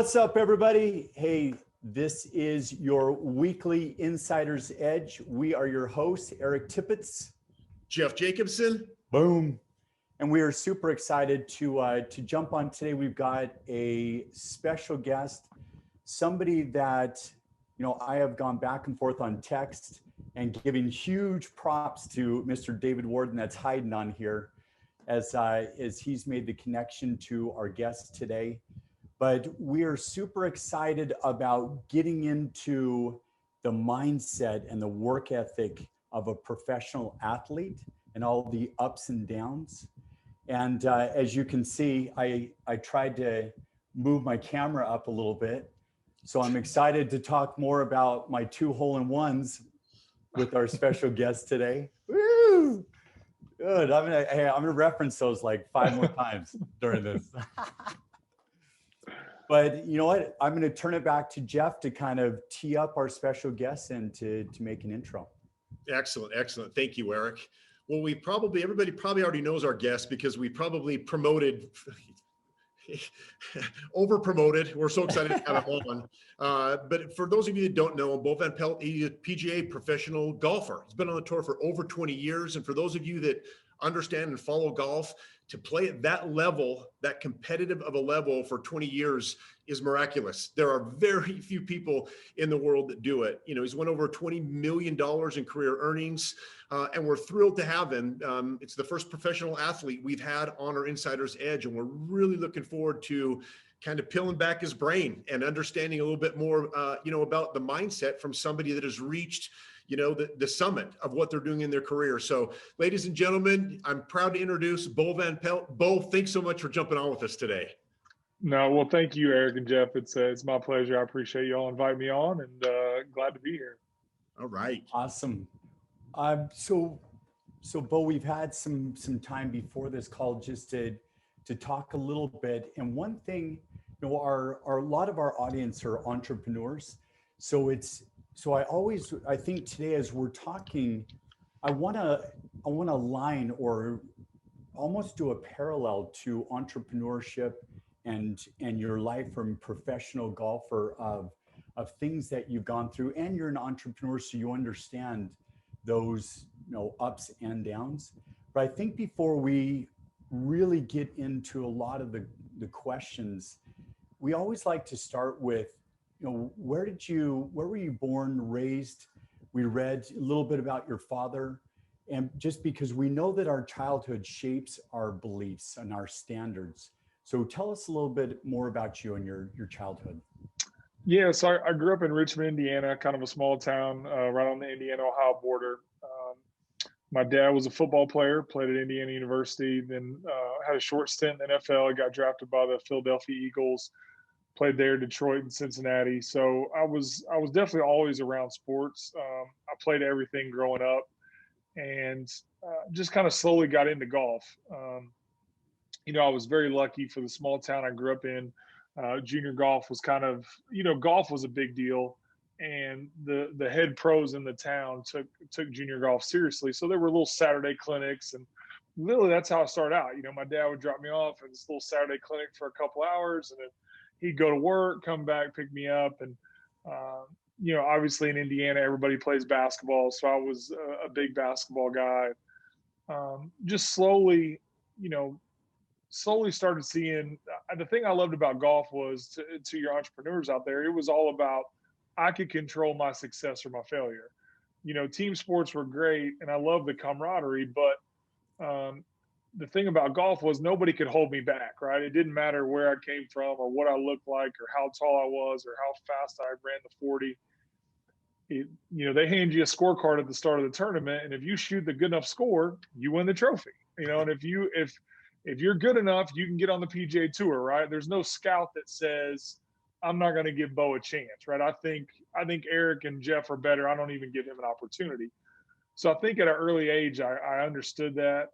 What's up, everybody? Hey, this is your weekly Insider's Edge. We are your hosts, Eric Tippetts, Jeff Jacobson. Boom. And we are super excited to jump on today. We've got a special guest, somebody that, I have gone back and forth on text and giving huge props to Mr. David Warden that's hiding on here as he's made the connection to our guest today. But we are super excited about getting into the mindset and the work ethic of a professional athlete and all the ups and downs. And as you can see, I tried to move my camera up a little bit. So I'm excited to talk more about my 2 hole-in-ones with our special guest today. Woo! Good. I'm gonna reference those like 5 more times during this. But you know what? I'm going to turn it back to Jeff to kind of tee up our special guest and to make an intro. Excellent. Excellent. Thank you, Eric. Well, everybody probably already knows our guest because we probably over promoted. We're so excited to have him on. But for those of you that don't know him, Pelt, he's a PGA professional golfer. He's been on the tour for over 20 years. And for those of you that understand and follow golf, to play at that level, that competitive of a level for 20 years is miraculous. There are very few people in the world that do it. He's won over $20 million in career earnings, and we're thrilled to have him. It's the first professional athlete we've had on our Insider's Edge, and we're really looking forward to kind of peeling back his brain and understanding a little bit more, about the mindset from somebody that has reached the summit of what they're doing in their career. So ladies and gentlemen, I'm proud to introduce Bo Van Pelt. Bo, thanks so much for jumping on with us today. No, well, thank you, Eric and Jeff. It's my pleasure. I appreciate you all inviting me on, and glad to be here. All right. Awesome. So Bo, we've had some time before this call just to talk a little bit. And one thing, a lot of our audience are entrepreneurs. So I think today as we're talking, I want to align or almost do a parallel to entrepreneurship and your life from professional golfer of things that you've gone through, and you're an entrepreneur, so you understand those ups and downs. But I think before we really get into a lot of the questions, we always like to start with, where were you born, raised? We read a little bit about your father, and just because we know that our childhood shapes our beliefs and our standards. So tell us a little bit more about you and your childhood. Yeah, so I grew up in Richmond, Indiana, kind of a small town right on the Indiana-Ohio border. My dad was a football player, played at Indiana University, then had a short stint in the NFL. Got drafted by the Philadelphia Eagles. Played there, Detroit and Cincinnati. So I was definitely always around sports. I played everything growing up, and just kind of slowly got into golf. I was very lucky for the small town I grew up in. Junior golf was kind of, golf was a big deal, and the head pros in the town took junior golf seriously. So there were little Saturday clinics, and literally that's how I started out. My dad would drop me off at this little Saturday clinic for a couple hours, and then he'd go to work, come back, pick me up. And, obviously in Indiana, everybody plays basketball. So I was a big basketball guy. Just slowly started seeing the thing I loved about golf was to your entrepreneurs out there. It was all about, I could control my success or my failure. Team sports were great, and I loved the camaraderie, but, the thing about golf was nobody could hold me back, right? It didn't matter where I came from or what I looked like or how tall I was or how fast I ran the 40. They hand you a scorecard at the start of the tournament, and if you shoot the good enough score, you win the trophy. And if you're good enough, you can get on the PGA Tour, right? There's no scout that says, I'm not going to give Bo a chance, right? I think Eric and Jeff are better. I don't even give him an opportunity. So I think at an early age, I understood that.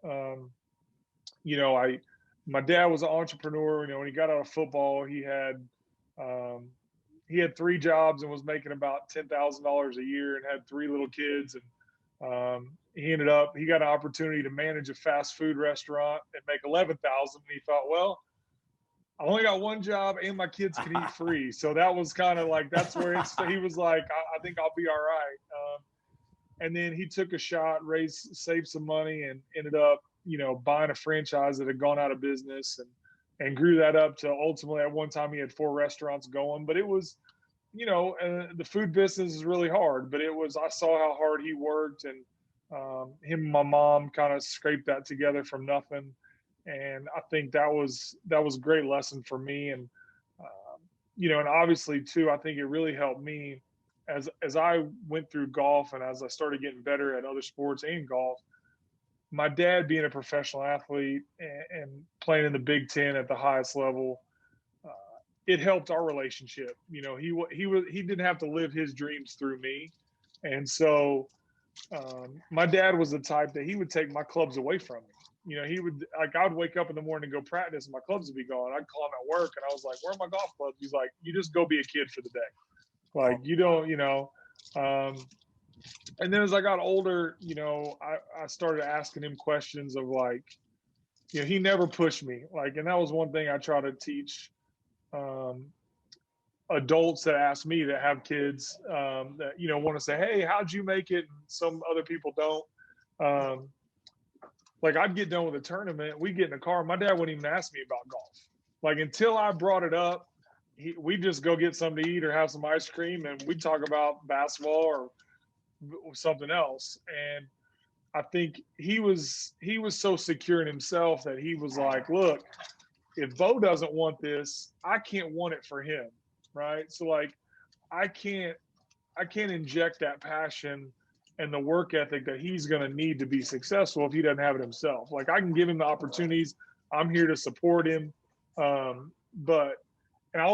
My dad was an entrepreneur. When he got out of football, he had 3 jobs and was making about $10,000 a year and had 3 little kids. And he got an opportunity to manage a fast food restaurant and make $11,000. And he thought, well, I only got one job and my kids can eat free. So that was kind of like, that's where he was like, I think I'll be all right. And then he took a shot, saved some money, and ended up, buying a franchise that had gone out of business and grew that up to ultimately at one time he had 4 restaurants going. But it was, the food business is really hard, but I saw how hard he worked, and him and my mom kind of scraped that together from nothing. And I think that was a great lesson for me. And, and obviously too, I think it really helped me as I went through golf and as I started getting better at other sports and golf. My dad being a professional athlete and playing in the Big Ten at the highest level, it helped our relationship. He didn't have to live his dreams through me. And so my dad was the type that he would take my clubs away from me. He would, like, I'd wake up in the morning and go practice and my clubs would be gone. I'd call him at work and I was like, where are my golf clubs? He's like, you just go be a kid for the day. Like, you don't, and then as I got older, I started asking him questions of like, he never pushed me. Like, and that was one thing I try to teach adults that ask me that have kids that, want to say, hey, how'd you make it? And some other people don't. Like, I'd get done with a tournament, we'd get in the car, my dad wouldn't even ask me about golf. Like, until I brought it up, we'd just go get something to eat or have some ice cream, and we'd talk about basketball or something else. And I think he was so secure in himself that he was like, look, if Bo doesn't want this, I can't want it for him, right? So like, I can't inject that passion and the work ethic that he's going to need to be successful if he doesn't have it himself. Like, I can give him the opportunities. I'm here to support him. And I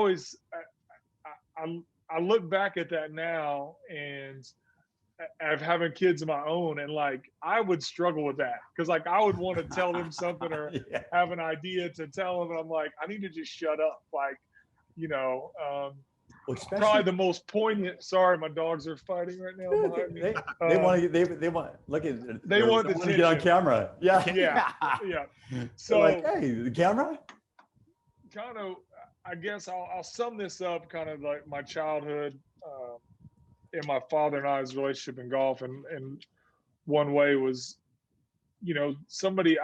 look back at that now and of having kids of my own, and like, I would struggle with that because like I would want to tell them something or have an idea to tell them, and I'm like, I need to just shut up. Like, probably the most poignant. Sorry, my dogs are fighting right now behind me. They want look at they want to get on camera. Yeah. So like, hey, the camera. Kind of, I guess I'll sum this up. Kind of like my childhood and my father and I's relationship in golf, and one way was, I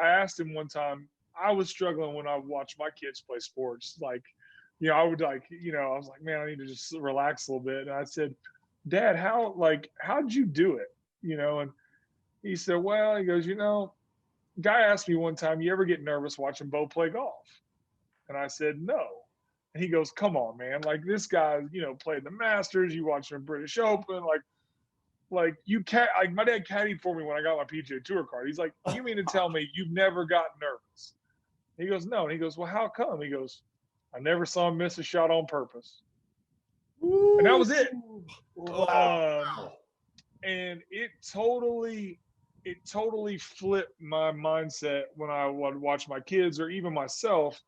asked him one time. I was struggling when I watched my kids play sports, like. I would like, I was like, man, I need to just relax a little bit. And I said, Dad, how'd you do it? And he said, well, he goes, guy asked me one time, you ever get nervous watching Bo play golf? And I said, no. And he goes, come on, man. Like, this guy, played the Masters, you watch him British Open, like my dad caddied for me when I got my PGA Tour card. He's like, you mean to tell me you've never gotten nervous? He goes, no. And he goes, well, how come? He goes, I never saw him miss a shot on purpose. Ooh. And that was it. And it totally flipped my mindset when I would watch my kids or even myself,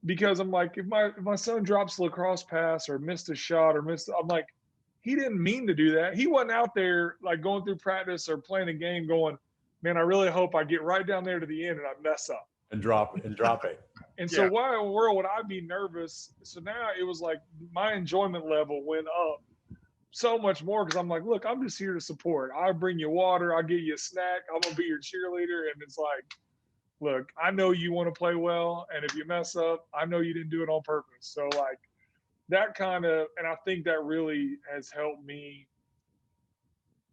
because I'm like, if my son drops a lacrosse pass or missed a shot I'm like, he didn't mean to do that. He wasn't out there like going through practice or playing a game going, man, I really hope I get right down there to the end and I mess up. And drop it. And so why in the world would I be nervous? So now it was like my enjoyment level went up so much more, because I'm like, look, I'm just here to support. I'll bring you water. I'll give you a snack. I'm going to be your cheerleader. And it's like, look, I know you want to play well. And if you mess up, I know you didn't do it on purpose. So like that kind of, and I think that really has helped me.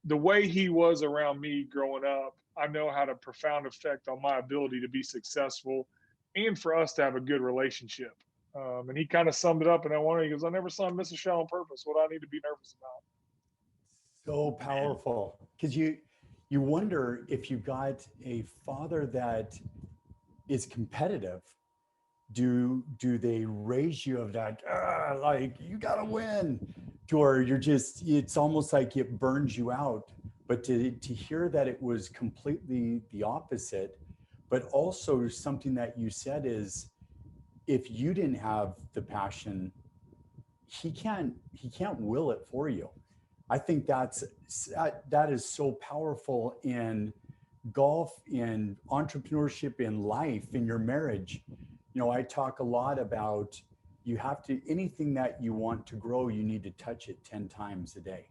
The way he was around me growing up, I know had a profound effect on my ability to be successful and for us to have a good relationship. And he kind of summed it up in that one. He goes, I never saw him miss a shot on purpose. What do I need to be nervous about? So powerful. Because you wonder if you got a father that is competitive, do they raise you of that, like, you got to win, or you're just, it's almost like it burns you out. But to hear that it was completely the opposite, but also something that you said is, if you didn't have the passion, he can't will it for you. I think that is so powerful in golf, in entrepreneurship, in life, in your marriage. I talk a lot about anything that you want to grow, you need to touch it 10 times a day.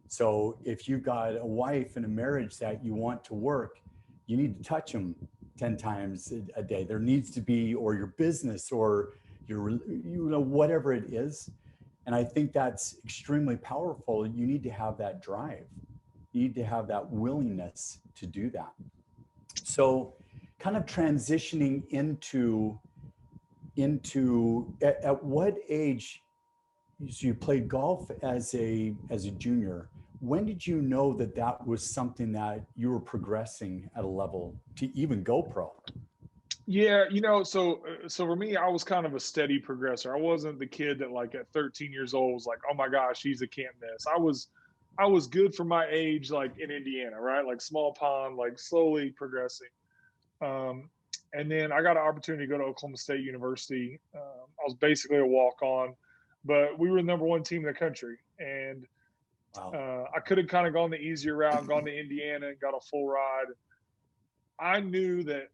So if you've got a wife and a marriage that you want to work, you need to touch them 10 times a day. There needs to be, or your business or your, whatever it is. And I think that's extremely powerful. You need to have that drive. You need to have that willingness to do that. So kind of transitioning into at what age, so you played golf as a junior. When did you know that was something that you were progressing at a level to even go pro? Yeah, so for me, I was kind of a steady progressor. I wasn't the kid that like at 13 years old was like, oh my gosh, he's a can't miss. I was good for my age, like in Indiana, right? Like small pond, like slowly progressing. And then I got an opportunity to go to Oklahoma State University. I was basically a walk-on, but we were the number one team in the country. And wow. I could have kind of gone the easier route, gone to Indiana and got a full ride. I knew that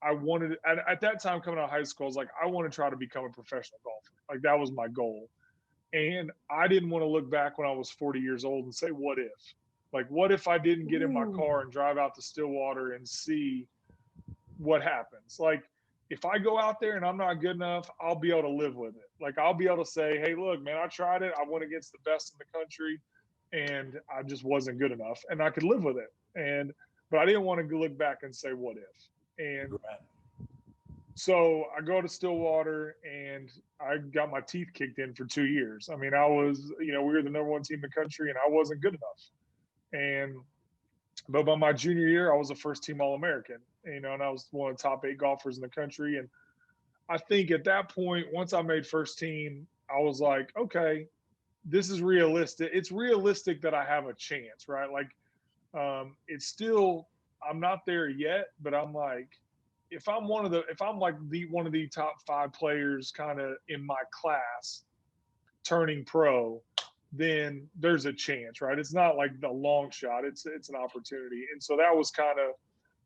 I wanted, at that time coming out of high school, I was like, I want to try to become a professional golfer. Like that was my goal. And I didn't want to look back when I was 40 years old and say, what if? Like, what if I didn't get in my car and drive out to Stillwater and see what happens? Like, if I go out there and I'm not good enough, I'll be able to live with it. Like, I'll be able to say, hey, look, man, I tried it. I went against the best in the country and I just wasn't good enough, and I could live with it. But I didn't want to look back and say, what if? And so I go to Stillwater and I got my teeth kicked in for 2 years. I mean, I was, we were the number one team in the country and I wasn't good enough. But by my junior year, I was a first team All-American, and I was one of the top 8 golfers in the country. And I think at that point, once I made first team, I was like, okay, this is realistic. It's realistic that I have a chance, right? Like, it's still, I'm not there yet, but I'm like, if I'm one of the top 5 players kind of in my class turning pro, then there's a chance, right? It's not like the long shot. It's an opportunity. And so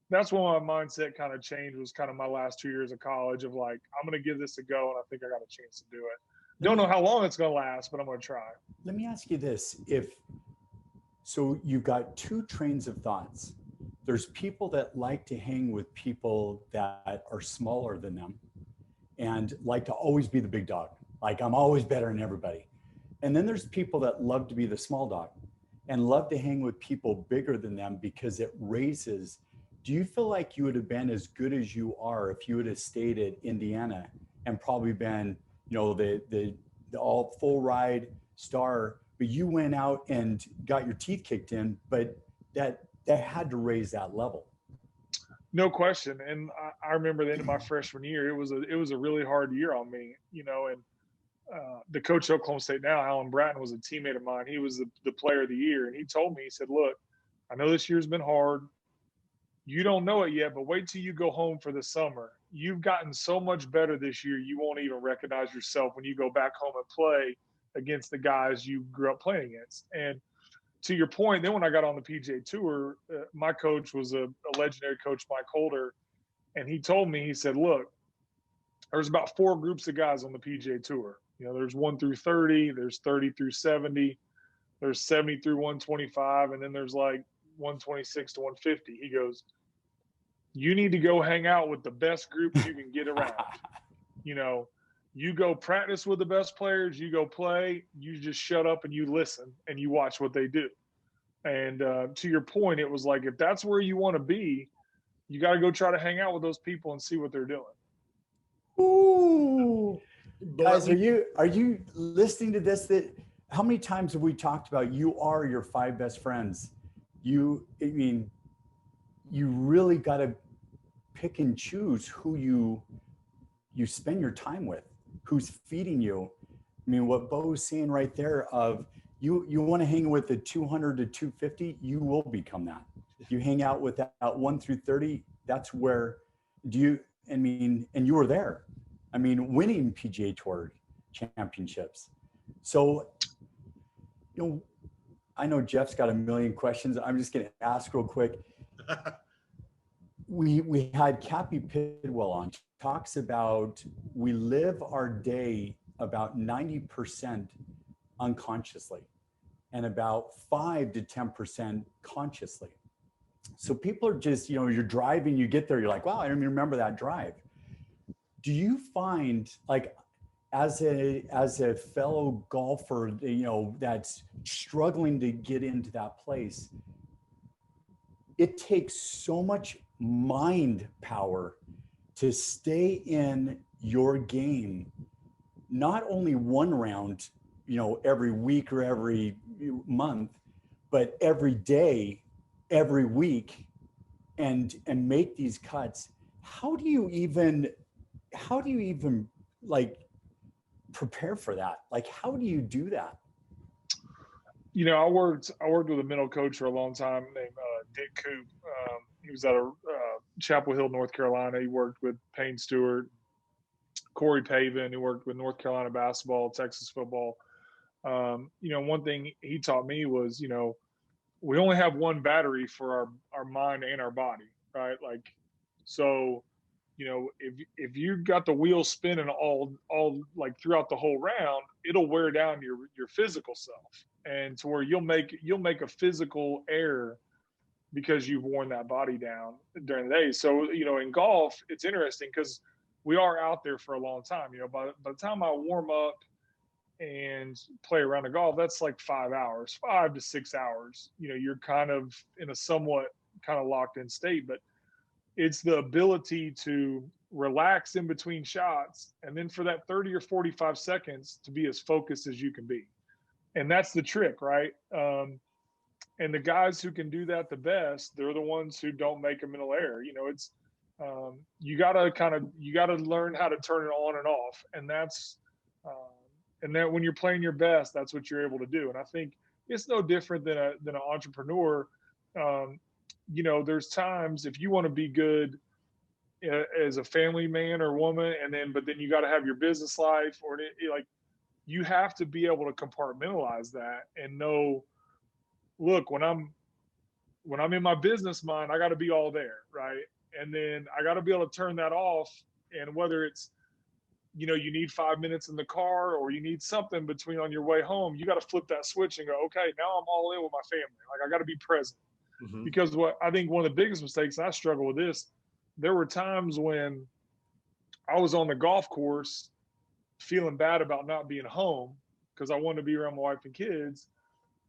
that's when my mindset kind of changed, was kind of my last 2 years of college of like, I'm going to give this a go. And I think I got a chance to do it. Don't know how long it's going to last, but I'm going to try. Let me ask you this. So you've got 2 trains of thoughts. There's people that like to hang with people that are smaller than them and like to always be the big dog. Like, I'm always better than everybody. And then there's people that love to be the small dog and love to hang with people bigger than them because it raises. Do you feel like you would have been as good as you are if you would have stayed at Indiana and probably been, the all full ride star, but you went out and got your teeth kicked in, but that had to raise that level? No question. And I remember the end of my freshman year, it was a really hard year on me, and the coach of Oklahoma State now, Alan Bratton, was a teammate of mine. He was the player of the year. And he told me, he said, look, I know this year's been hard. You don't know it yet, but wait till you go home for the summer. You've gotten so much better this year, you won't even recognize yourself when you go back home and play against the guys you grew up playing against. And to your point, then when I got on the PGA Tour, my coach was a legendary coach, Mike Holder. And he told me, he said, look, there's about 4 groups of guys on the PGA Tour. There's 1 through 30, there's 30 through 70, there's 70 through 125, and then there's like 126 to 150. He goes, you need to go hang out with the best groups you can get around. You go practice with the best players, you go play, you just shut up and you listen and you watch what they do. And to your point, it was like, if that's where you want to be, you got to go try to hang out with those people and see what they're doing. Ooh. Guys, are you listening to this? How many times have we talked about you are your 5 best friends? You really got to pick and choose who you spend your time with, who's feeding you. I mean, what Bo's saying right there of you want to hang with the 200 to 250, you will become that. You hang out with that 1 through 30, that's where and you were there. I mean, winning PGA Tour championships. So, I know Jeff's got a million questions. I'm just going to ask real quick. we had Cappy Pidwell on, talks about we live our day about 90% unconsciously and about 5 to 10% consciously. So people are just, you're driving, you get there, you're like, wow, I don't even remember that drive. Do you find, like, as a fellow golfer, that's struggling to get into that place, it takes so much mind power to stay in your game, not only one round, every week or every month, but every day, every week, and make these cuts. How do you even like prepare for that? Like, how do you do that? I worked with a mental coach for a long time named Dick Coop. He was out of Chapel Hill, North Carolina. He worked with Payne Stewart, Corey Pavin. He worked with North Carolina basketball, Texas football. One thing he taught me was, we only have one battery for our mind and our body, right? Like, so, if you got the wheel spinning all like throughout the whole round, it'll wear down your physical self, and to where you'll make a physical error because you've worn that body down during the day. So, in golf, it's interesting because we are out there for a long time. By the time I warm up and play around the golf, that's like 5 hours, 5 to 6 hours. You're kind of in a somewhat kind of locked in state, but it's the ability to relax in between shots, and then for that 30 or 45 seconds to be as focused as you can be. And that's the trick, right? And the guys who can do that the best, they're the ones who don't make a mental error. It's you gotta learn how to turn it on and off, and that's and then when you're playing your best, that's what you're able to do. And I think it's no different than an entrepreneur. There's times if you want to be good as a family man or woman, but then you got to have your business life, or like you have to be able to compartmentalize that and know, look, when I'm in my business mind, I got to be all there, right? And then I got to be able to turn that off. And whether it's, you need 5 minutes in the car or you need something between on your way home, you got to flip that switch and go, okay, now I'm all in with my family. Like, I got to be present. Mm-hmm. Because what I think one of the biggest mistakes, and I struggle with this, there were times when I was on the golf course feeling bad about not being home because I wanted to be around my wife and kids.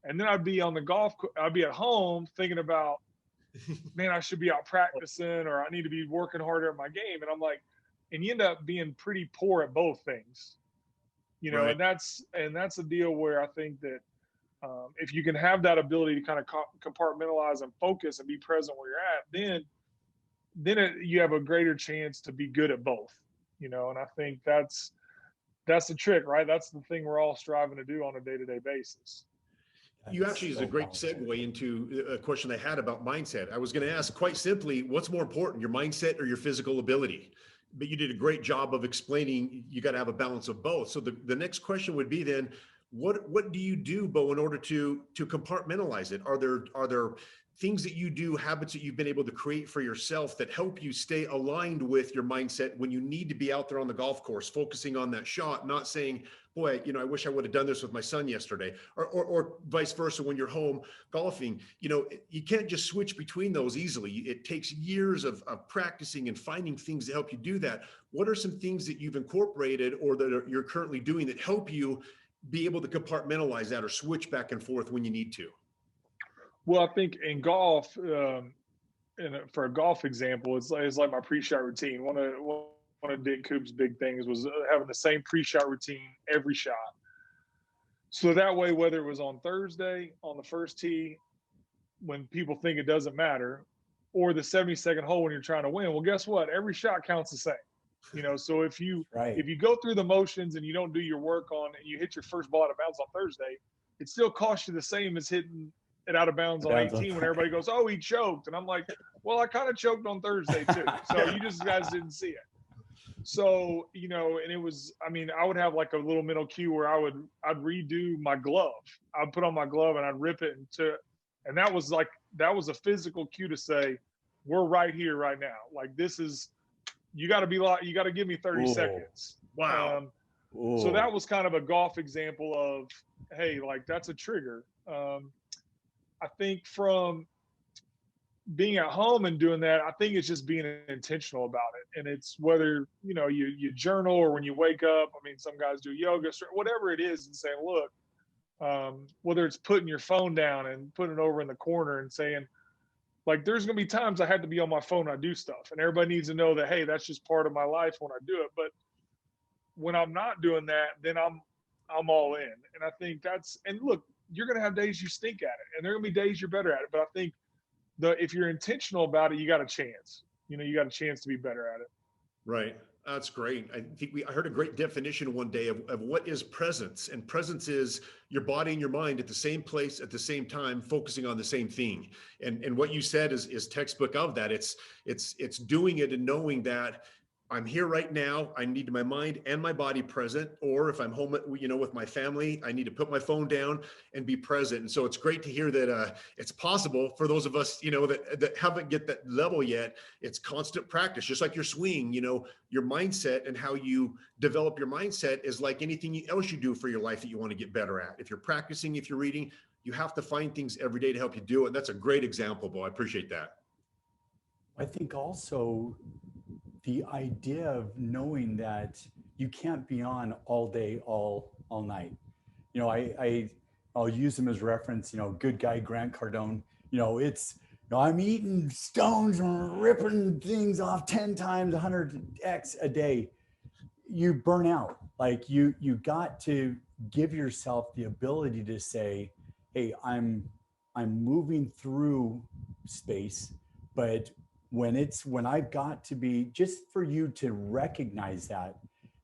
And then I'd be at home thinking about, man, I should be out practicing, or I need to be working harder at my game. And I'm like, and you end up being pretty poor at both things, right. And that's a deal where I think that if you can have that ability to kind of compartmentalize and focus and be present where you're at, then you have a greater chance to be good at both, and I think that's the trick, right? That's the thing we're all striving to do on a day-to-day basis. You actually is a great segue into a question I had about mindset. I was going to ask quite simply, what's more important, your mindset or your physical ability? But you did a great job of explaining you got to have a balance of both. So the next question would be then, what do you do, Bo, in order to compartmentalize it? Are there things that you do, habits that you've been able to create for yourself that help you stay aligned with your mindset when you need to be out there on the golf course, focusing on that shot, not saying, boy, I wish I would have done this with my son yesterday, or vice versa when you're home golfing. You can't just switch between those easily. It takes years of practicing and finding things to help you do that. What are some things that you've incorporated or that you're currently doing that help you be able to compartmentalize that or switch back and forth when you need to? Well, I think in golf, and for a golf example, it's like my pre-shot routine. One of Dick Coop's big things was having the same pre-shot routine every shot. So that way, whether it was on Thursday on the first tee, when people think it doesn't matter, or the 72nd hole when you're trying to win, well, guess what? Every shot counts the same. So if you go through the motions and you don't do your work on, and you hit your first ball out of bounds on Thursday, it still costs you the same as hitting it out of bounds on 18 when everybody goes, oh, he choked. And I'm like, well, I kind of choked on Thursday too. So you just guys didn't see it. So, and it was, I would have like a little mental cue where I'd redo my glove. I'd put on my glove and I'd rip it and that was a physical cue to say, we're right here, right now. Like, this is, you got to give me 30 seconds. Wow. So that was kind of a golf example of, hey, like, that's a trigger. I think from being at home and doing that, I think it's just being intentional about it. And it's whether, you journal, or when you wake up, I mean, some guys do yoga, whatever it is, and saying, look, whether it's putting your phone down and putting it over in the corner and saying, like, there's going to be times I have to be on my phone when I do stuff, and everybody needs to know that, hey, that's just part of my life when I do it. But when I'm not doing that, then I'm all in. And I think and look, you're going to have days you stink at it, and there are going to be days you're better at it. But I think if you're intentional about it, you got a chance. You got a chance to be better at it. Right. That's great. I think I heard a great definition one day of what is presence. And presence is your body and your mind at the same place at the same time, focusing on the same thing. And what you said is textbook of that. It's doing it and knowing that I'm here right now. I need my mind and my body present. Or if I'm home, with my family, I need to put my phone down and be present. And so it's great to hear that it's possible for those of us, that haven't get that level yet. It's constant practice, just like your swing. Your mindset and how you develop your mindset is like anything else you do for your life that you want to get better at. If you're practicing, if you're reading, you have to find things every day to help you do it. And that's a great example, Bo. I appreciate that. I think also the idea of knowing that you can't be on all day, all night. I'll use him as reference, good guy, Grant Cardone, I'm eating stones and ripping things off 10 times, 100x a day. You burn out. Like you got to give yourself the ability to say, hey, I'm moving through space, but when I've got to be, just for you to recognize that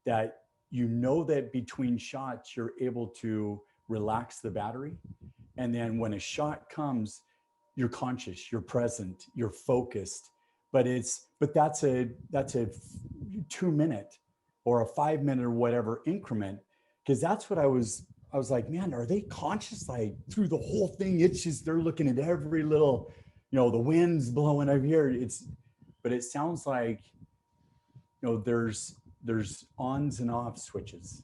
that between shots, you're able to relax the battery. And then when a shot comes, you're conscious, you're present, you're focused, but that's a 2 minute or a 5 minute or whatever increment. Cause that's what I was like, man, are they conscious? Like through the whole thing, it's just, they're looking at every little, the wind's blowing over here. But it sounds like, there's ons and off switches.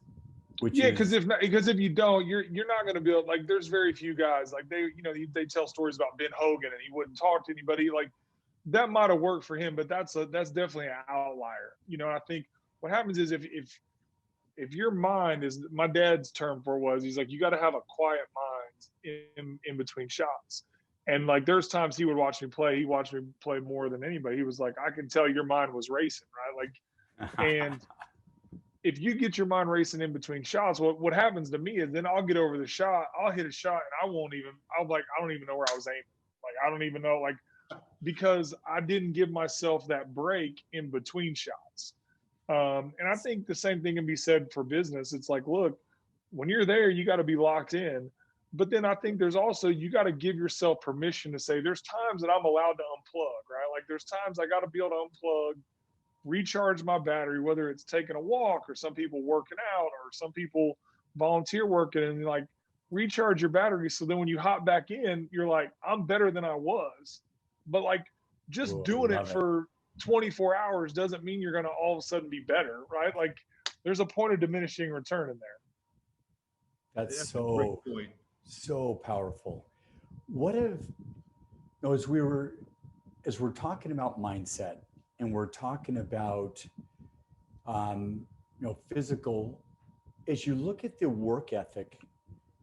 Because if you don't, you're not going to be able, like, there's very few guys, like they tell stories about Ben Hogan and he wouldn't talk to anybody. Like that might have worked for him, but that's definitely an outlier. I think what happens is if your mind is, my dad's term for it was, he's like, you got to have a quiet mind in between shots. And like, there's times he would watch me play. He watched me play more than anybody. He was like, I can tell your mind was racing, right? Like, and if you get your mind racing in between shots, what happens to me is then I'll get over the shot, I'll hit a shot, and I don't even know where I was aiming. Like, I don't even know, like, because I didn't give myself that break in between shots. And I think the same thing can be said for business. It's like, look, when you're there, you got to be locked in. But then I think there's also, you got to give yourself permission to say, there's times that I'm allowed to unplug, right? Like there's times I got to be able to unplug, recharge my battery, whether it's taking a walk or some people working out or some people volunteer working, and like recharge your battery. So then when you hop back in, you're like, I'm better than I was. But like just doing it for 24 hours doesn't mean you're going to all of a sudden be better, right? Like there's a point of diminishing return in there. That's so powerful. What if, as we're talking about mindset and we're talking about, physical, as you look at the work ethic,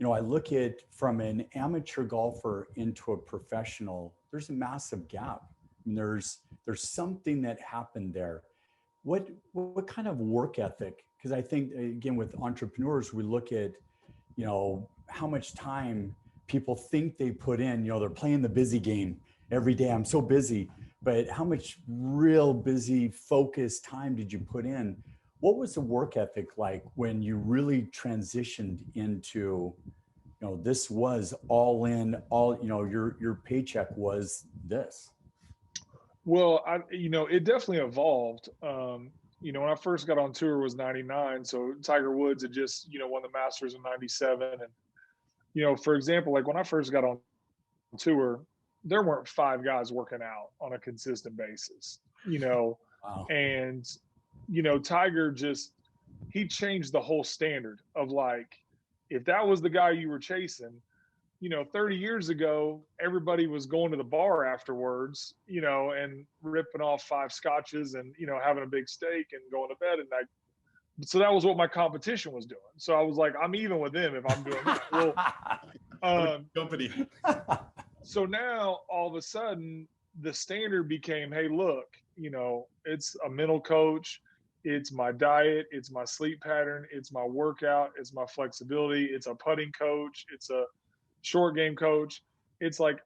I look at from an amateur golfer into a professional, there's a massive gap. I mean, there's something that happened there. What kind of work ethic? Because I think, again, with entrepreneurs, we look at, how much time people think they put in, they're playing the busy game every day. I'm so busy, but how much real busy, focused time did you put in? What was the work ethic like when you really transitioned into, this was all in, your paycheck was this? Well, it definitely evolved. When I first got on tour was 99. So Tiger Woods had just, won the Masters in 97. And, for example, like when I first got on tour, there weren't 5 guys working out on a consistent basis, Wow. and, Tiger he changed the whole standard of like, if that was the guy you were chasing, 30 years ago, everybody was going to the bar afterwards, and ripping off 5 scotches and, having a big steak and going to bed at night. So that was what my competition was doing. So I was like, I'm even with them if I'm doing that. Well, company. So now all of a sudden the standard became, hey, look, it's a mental coach, it's my diet, it's my sleep pattern, it's my workout, it's my flexibility, it's a putting coach, it's a short game coach. It's like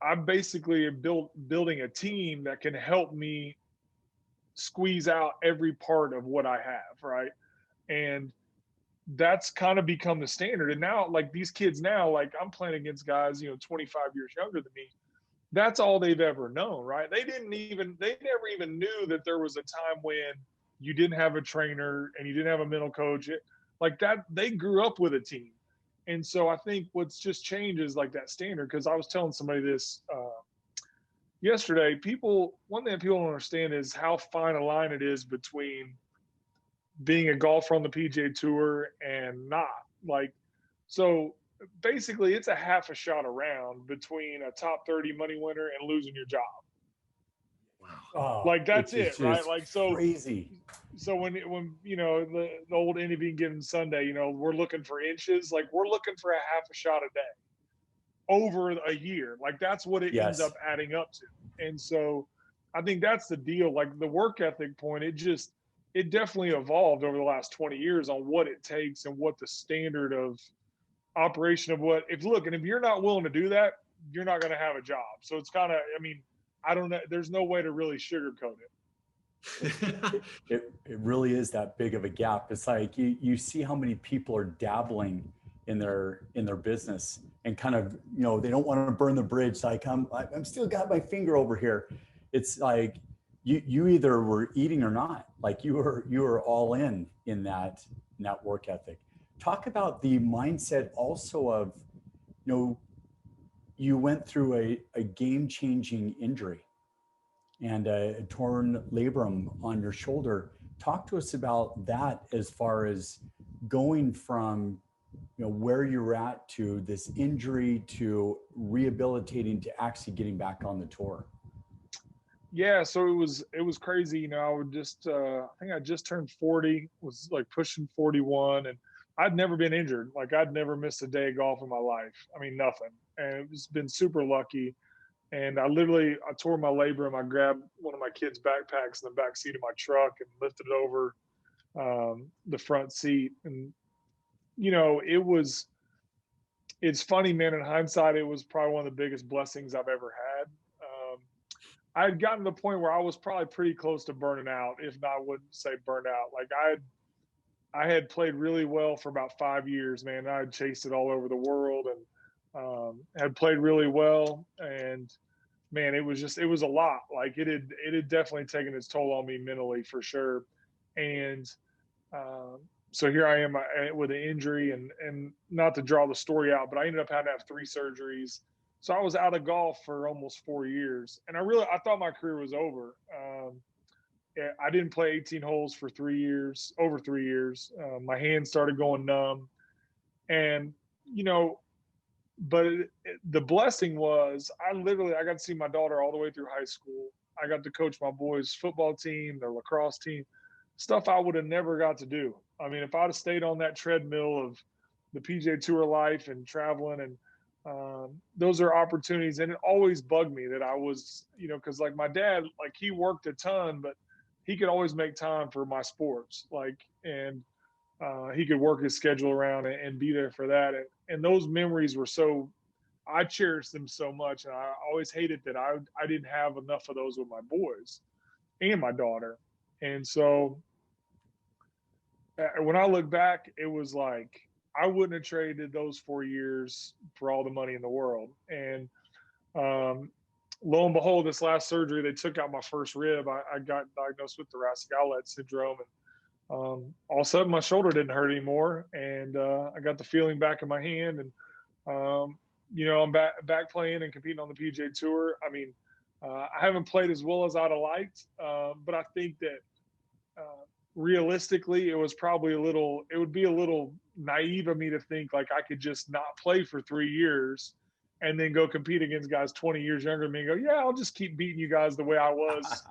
I'm basically building a team that can help me squeeze out every part of what I have, right? And that's kind of become the standard. And now, like these kids now, like I'm playing against guys, 25 years younger than me. That's all they've ever known, right? They never even knew that there was a time when you didn't have a trainer and you didn't have a mental coach. Like that, they grew up with a team. And so I think what's just changed is like that standard. Because I was telling somebody this yesterday. One thing that people don't understand is how fine a line it is between being a golfer on the PGA Tour and not. Like, so basically, it's a half a shot around between a top 30 money winner and losing your job. Wow. Like that's it, right? Like so crazy. So when the old Any Being Given Sunday, we're looking for inches. Like we're looking for a half a shot a day over a year. Like that's what it ends up adding up to. And so I think that's the deal. Like the work ethic point, it definitely evolved over the last 20 years on what it takes and what the standard of operation of if you're not willing to do that, you're not going to have a job. So it's kind of, I don't know. There's no way to really sugarcoat it. It really is that big of a gap. It's like you see how many people are dabbling in their business and kind of, they don't want to burn the bridge. Like I'm still got my finger over here. It's like you either were eating or not. Like you were all in that work ethic. Talk about the mindset also of, you went through a game-changing injury and a torn labrum on your shoulder. Talk to us about that as far as going from, where you're at to this injury to rehabilitating to actually getting back on the tour. Yeah, so it was crazy. I would I think I just turned 40, was like pushing 41, and I'd never been injured. Like I'd never missed a day of golf in my life. Nothing. And it's been super lucky. And I tore my labrum. I grabbed one of my kids' backpacks in the back seat of my truck and lifted it over the front seat. And, it's funny, man, in hindsight, it was probably one of the biggest blessings I've ever had. I had gotten to the point where I was probably pretty close to burning out, if not, I wouldn't say burnt out. Like I had played really well for about 5 years, man. I had chased it all over the world and had played really well. And man, it was a lot. Like it had definitely taken its toll on me mentally for sure. And so here I am with an injury and not to draw the story out, but I ended up having to have 3 surgeries. So I was out of golf for almost 4 years, and I thought my career was over. I didn't play 18 holes for over 3 years. My hands started going numb, and but the blessing was I got to see my daughter all the way through high school. I got to coach my boys' football team, their lacrosse team, stuff I would have never got to do. If I'd have stayed on that treadmill of the PGA Tour life and traveling, and those are opportunities. And it always bugged me that I was, because like my dad, like he worked a ton, but he could always make time for my sports, and he could work his schedule around and be there for that. And those memories were I cherished them so much. And I always hated that I didn't have enough of those with my boys and my daughter. And so when I look back, it was like, I wouldn't have traded those 4 years for all the money in the world. And lo and behold, this last surgery, they took out my first rib. I got diagnosed with thoracic outlet syndrome. And all of a sudden, my shoulder didn't hurt anymore. And I got the feeling back in my hand. And I'm back playing and competing on the PGA Tour. I mean, I haven't played as well as I'd have liked, but I think that realistically, it would be a little naive of me to think like I could just not play for 3 years and then go compete against guys 20 years younger than me and go, yeah, I'll just keep beating you guys the way I was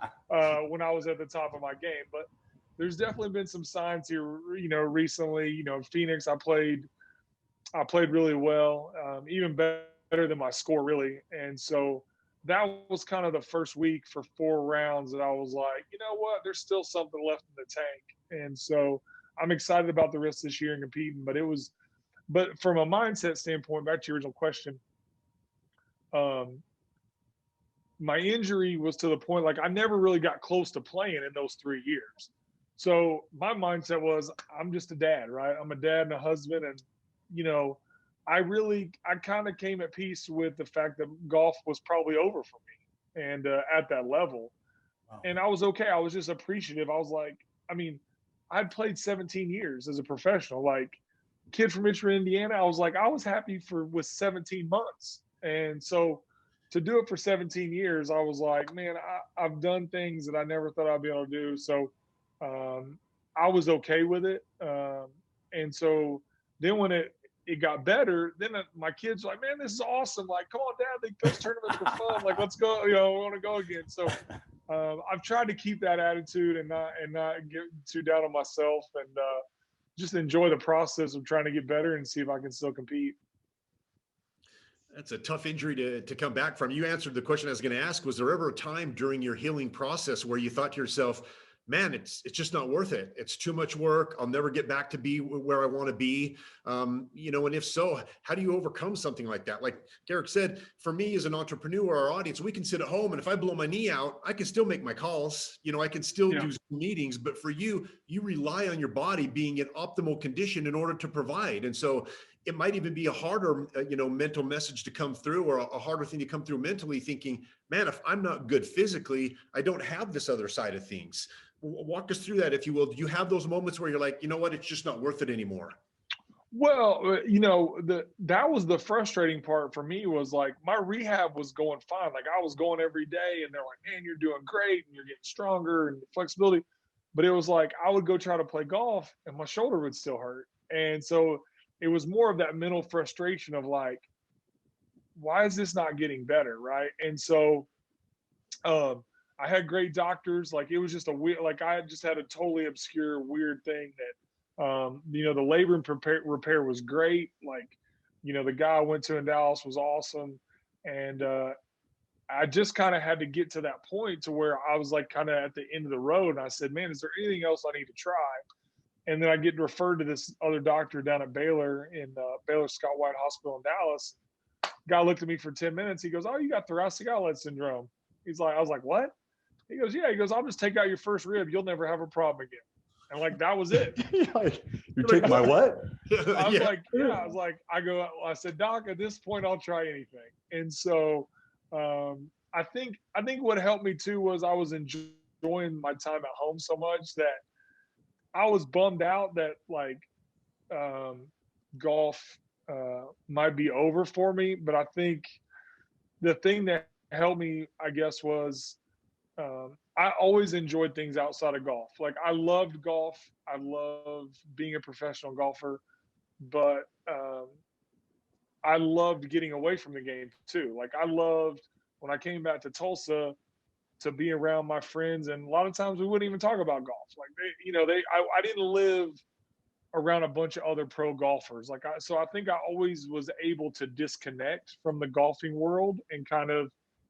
when I was at the top of my game. But there's definitely been some signs here, recently, in Phoenix, I played really well, even better than my score really. And so that was kind of the first week for 4 rounds that I was like, you know what, there's still something left in the tank. And so I'm excited about the rest of this year and competing. But from a mindset standpoint, back to your original question, my injury was to the point, like I never really got close to playing in those 3 years. So my mindset was, I'm just a dad, right? I'm a dad and a husband. And, I kind of came at peace with the fact that golf was probably over for me and at that level. Wow. And I was okay. I was just appreciative. I was like, I'd played 17 years as a professional, like kid from Richmond, Indiana. I was like, I was happy with 17 months. And so to do it for 17 years, I was like, man, I've done things that I never thought I'd be able to do. So I was okay with it. And so then when it got better, then my kids were like, man, this is awesome. Like, come on, Dad, those tournaments were fun. Like, let's go, we want to go again. So I've tried to keep that attitude and not get too down on myself and just enjoy the process of trying to get better and see if I can still compete. That's a tough injury to come back from. You answered the question I was going to ask. Was there ever a time during your healing process where you thought to yourself, man, it's just not worth it. It's too much work. I'll never get back to be where I want to be. And if so, how do you overcome something like that? Like Derek said, for me as an entrepreneur, our audience, we can sit at home and if I blow my knee out, I can still make my calls. I can still do meetings, but for you rely on your body being in optimal condition in order to provide. And so it might even be a harder, mental message to come through or a harder thing to come through mentally thinking, man, if I'm not good physically, I don't have this other side of things. Walk us through that, if you will. Do you have those moments where you're like, you know what, it's just not worth it anymore? Well, that was the frustrating part for me was like my rehab was going fine. Like I was going every day and they're like, man, you're doing great and you're getting stronger and flexibility. But it was like, I would go try to play golf and my shoulder would still hurt. And so it was more of that mental frustration of like, why is this not getting better? Right. And so, I had great doctors. Like it was just I just had a totally obscure, weird thing that, the labor and repair was great. Like, the guy I went to in Dallas was awesome. And, I just kind of had to get to that point to where I was like kind of at the end of the road. And I said, man, is there anything else I need to try? And then I get referred to this other doctor down at Baylor in Baylor Scott White Hospital in Dallas. Guy looked at me for 10 minutes. He goes, oh, you got thoracic outlet syndrome. I was like, what? He goes, yeah. He goes, I'll just take out your first rib. You'll never have a problem again. And like, that was it. You're taking my what? I was like, yeah. I said, Doc, at this point, I'll try anything. And so I think what helped me too was I was enjoying my time at home so much that I was bummed out that like golf might be over for me. But I think the thing that helped me, I guess, was I always enjoyed things outside of golf. Like I loved golf. I loved being a professional golfer, but I loved getting away from the game too. Like I loved when I came back to Tulsa to be around my friends. And a lot of times we wouldn't even talk about golf. Like I didn't live around a bunch of other pro golfers. So I think I always was able to disconnect from the golfing world and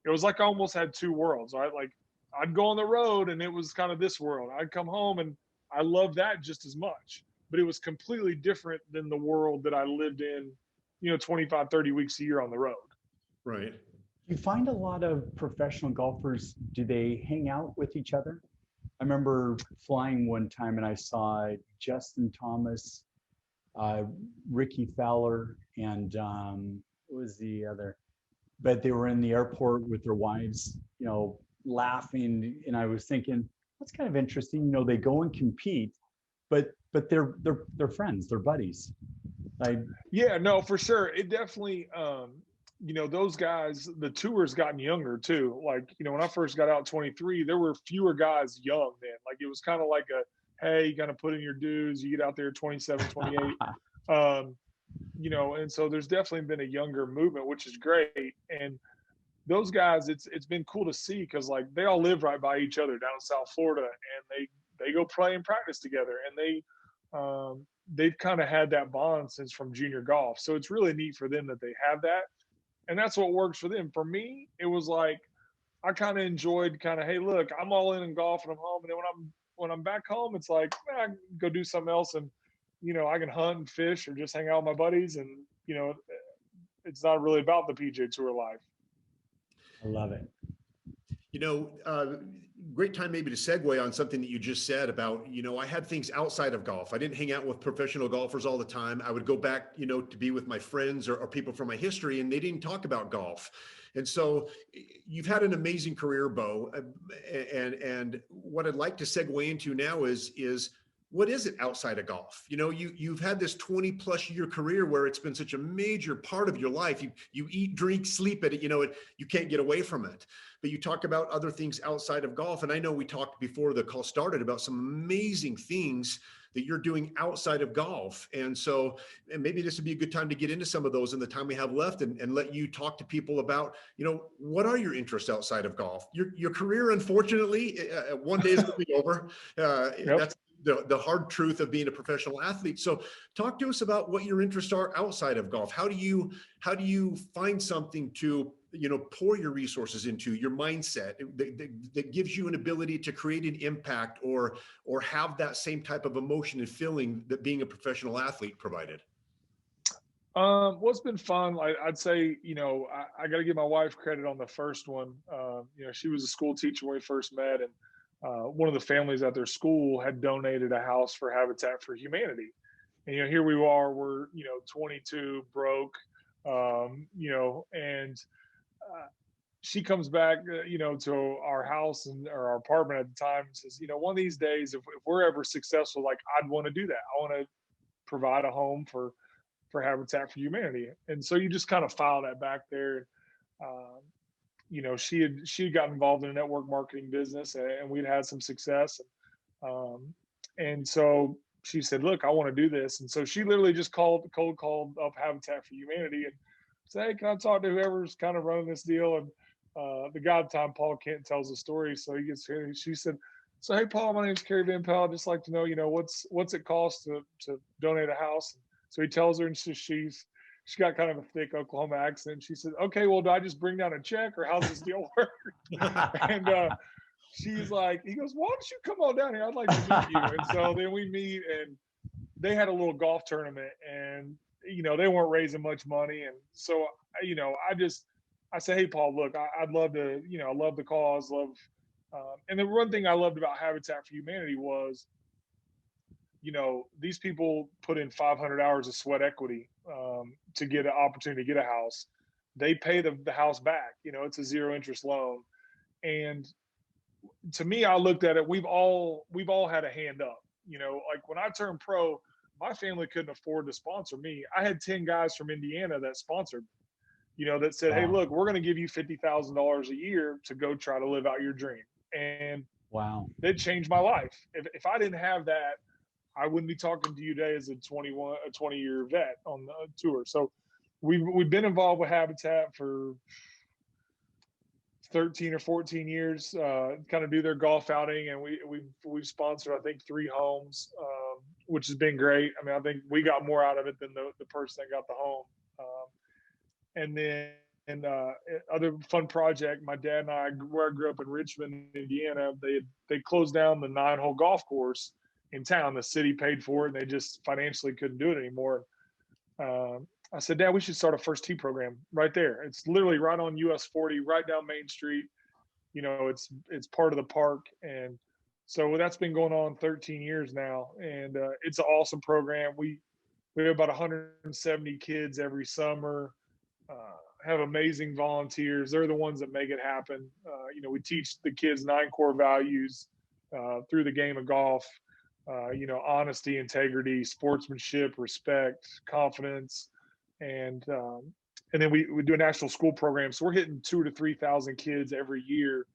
it was like I almost had two worlds, right? Like I'd go on the road and it was kind of this world. I'd come home and I loved that just as much, but it was completely different than the world that I lived in, 25, 30 weeks a year on the road. Right. You find a lot of professional golfers, do they hang out with each other? I remember flying one time and I saw Justin Thomas, Ricky Fowler, and what was the other? But they were in the airport with their wives, laughing. And I was thinking, that's kind of interesting. They go and compete, but they're friends, they're buddies. Yeah, no, for sure. It definitely, those guys, the tour's gotten younger too. Like, when I first got out 23, there were fewer guys young then. Like, it was kind of like hey, you got to put in your dues. You get out there 27, 28. And so there's definitely been a younger movement, which is great. And those guys, it's been cool to see, because like they all live right by each other down in South Florida, and they go play and practice together, and they've kind of had that bond since from junior golf. So it's really neat for them that they have that. And that's what works for them. For me, it was like, I kind of enjoyed hey, look, I'm all in golf and I'm home. And then when I'm back home, it's like, I can go do something else, and, I can hunt and fish or just hang out with my buddies. And, it's not really about the PGA Tour life. I love it. Great time maybe to segue on something that you just said about, I had things outside of golf. I didn't hang out with professional golfers all the time. I would go back, to be with my friends or people from my history, and they didn't talk about golf. And so you've had an amazing career, Bo. And what I'd like to segue into now is what is it outside of golf? You've had this 20 plus year career where it's been such a major part of your life. You eat, drink, sleep at it, you can't get away from it. But you talk about other things outside of golf. And I know we talked before the call started about some amazing things that you're doing outside of golf. And so, and maybe this would be a good time to get into some of those in the time we have left, and let you talk to people about, what are your interests outside of golf? Your career, unfortunately, one day is going to be over. Yep. That's the hard truth of being a professional athlete. So talk to us about what your interests are outside of golf. How do you find something to, pour your resources into, your mindset that gives you an ability to create an impact or have that same type of emotion and feeling that being a professional athlete provided? Well, it's been fun. I'd say, I got to give my wife credit on the first one. She was a school teacher when we first met, and one of the families at their school had donated a house for Habitat for Humanity. And, here we are, we're, 22, broke, and she comes back, to our house or our apartment at the time, and says, one of these days, if we're ever successful, like, I'd want to do that. I want to provide a home for Habitat for Humanity. And so you just kind of file that back there. She had gotten involved in a network marketing business, and we'd had some success. And so she said, look, I want to do this. And so she literally just cold called up Habitat for Humanity and said, hey, can I talk to whoever's kind of running this deal? And the guy at the time, Paul Kent, tells the story. So he gets here. She said, so, hey, Paul, my name's Carrie Van Pelt. I'd just like to know, what's it cost to donate a house? So he tells her, and she's got kind of a thick Oklahoma accent. She said, okay, well, do I just bring down a check, or how's this deal work? And she's like, he goes, why don't you come on down here? I'd like to meet you. And so then we meet, and they had a little golf tournament, and, they weren't raising much money. And so, I said, hey, Paul, look, I'd love to, I love the cause, and the one thing I loved about Habitat for Humanity was, these people put in 500 hours of sweat equity to get an opportunity to get a house. They pay the house back. It's a zero interest loan. And to me, I looked at it, we've all had a hand up. Like when I turned pro, my family couldn't afford to sponsor me. I had 10 guys from Indiana that sponsored, that said, wow, hey, look, we're going to give you $50,000 a year to go try to live out your dream. And wow, that changed my life. If I didn't have that, I wouldn't be talking to you today as a 20-year vet on the tour. So we've been involved with Habitat for 13 or 14 years, kind of do their golf outing. And we've sponsored, I think, 3 homes, which has been great. I mean, I think we got more out of it than the person that got the home. And then other fun project, my dad and I, where I grew up in Richmond, Indiana, they closed down the 9-hole golf course in town. The city paid for it, and they just financially couldn't do it anymore. I said, Dad, we should start a first tee program right there. It's literally right on US 40, right down Main Street. It's part of the park. And so that's been going on 13 years now. And it's an awesome program. We have about 170 kids every summer, have amazing volunteers. They're the ones that make it happen. We teach the kids 9 core values through the game of golf. Honesty, integrity, sportsmanship, respect, confidence. And And then we do a national school program. So we're hitting 2,000 to 3,000 kids every year.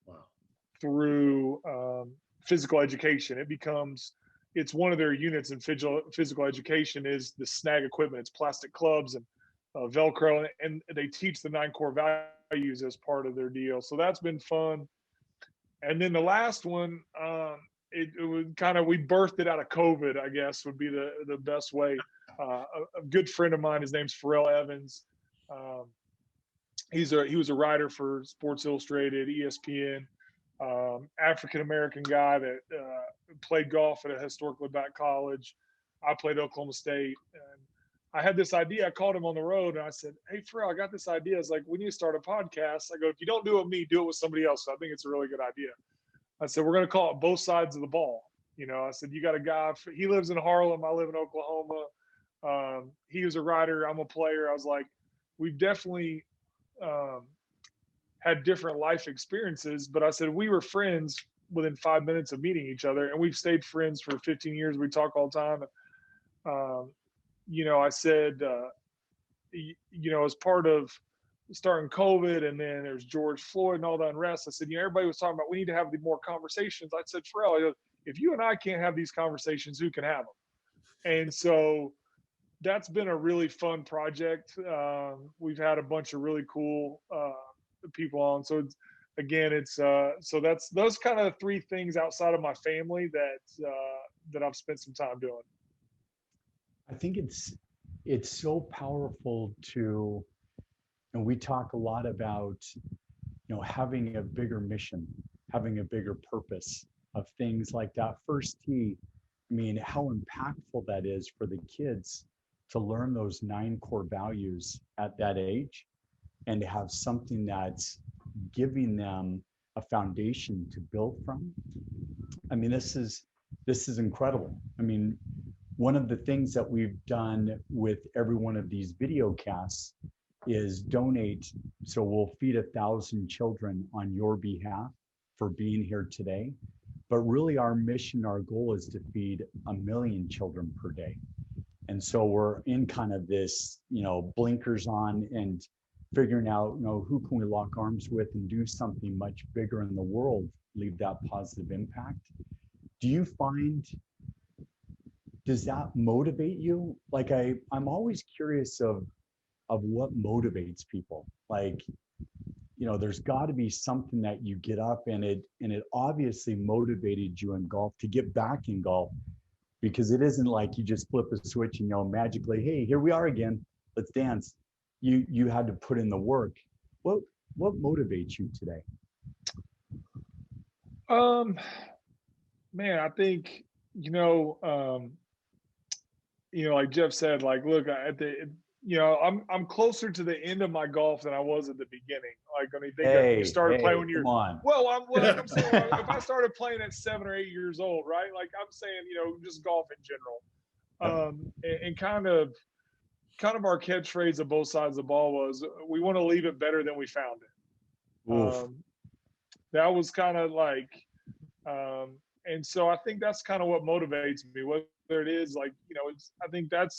Wow. Through physical education. It's one of their units in physical education is the snag equipment. It's plastic clubs and Velcro, and they teach the 9 core values as part of their deal. So that's been fun. And then the last one, it was we birthed it out of COVID, I guess would be the best way. A good friend of mine, his name's Pharrell Evans. He was a writer for Sports Illustrated, ESPN. African-American guy that played golf at a historically black college. I played Oklahoma State. And I had this idea. I called him on the road and I said, "Hey, Pharrell, I got this idea." It's like, "We need to start a podcast." I go, "If you don't do it with me, do it with somebody else." So I think it's a really good idea. I said, "We're going to call it Both Sides of the Ball." I said, "You got a guy, he lives in Harlem. I live in Oklahoma. He was a writer. I'm a player." I was like, "We've definitely had different life experiences," but I said, "We were friends within 5 minutes of meeting each other, and we've stayed friends for 15 years. We talk all the time." I said, as part of starting COVID, and then there's George Floyd and all the unrest, I said, everybody was talking about we need to have more conversations. I said, "Pharrell, if you and I can't have these conversations, who can have them?" And so that's been a really fun project. We've had a bunch of really cool people on. So so that's those kind of 3 things outside of my family that I've spent some time doing. I think it's so powerful to, and we talk a lot about, having a bigger mission, having a bigger purpose of things like that first tee. I mean, how impactful that is for the kids to learn those 9 core values at that age, and to have something that's giving them a foundation to build from. I mean, this is incredible. I mean, one of the things that we've done with every one of these video casts is donate. So we'll feed 1,000 children on your behalf for being here today. But really our mission, our goal is to feed 1 million children per day. And so we're in kind of this, blinkers on and figuring out, who can we lock arms with and do something much bigger in the world, leave that positive impact. Do you find, does that motivate you? Like I'm always curious of what motivates people. Like, there's got to be something that you get up and it obviously motivated you in golf to get back in golf, because it isn't like you just flip a switch and magically, hey, here we are again, let's dance. You had to put in the work. What motivates you today? Man, I think, like Jeff said, like, look, I'm closer to the end of my golf than I was at the beginning. Like, I mean, you started playing when you're, I'm saying, if I started playing at 7 or 8 years old, right? Like I'm saying, just golf in general. And kind of our catchphrase of Both Sides of the Ball was, we want to leave it better than we found it. That was kind of like, and so I think that's kind of what motivates me, whether it is like, I think I'd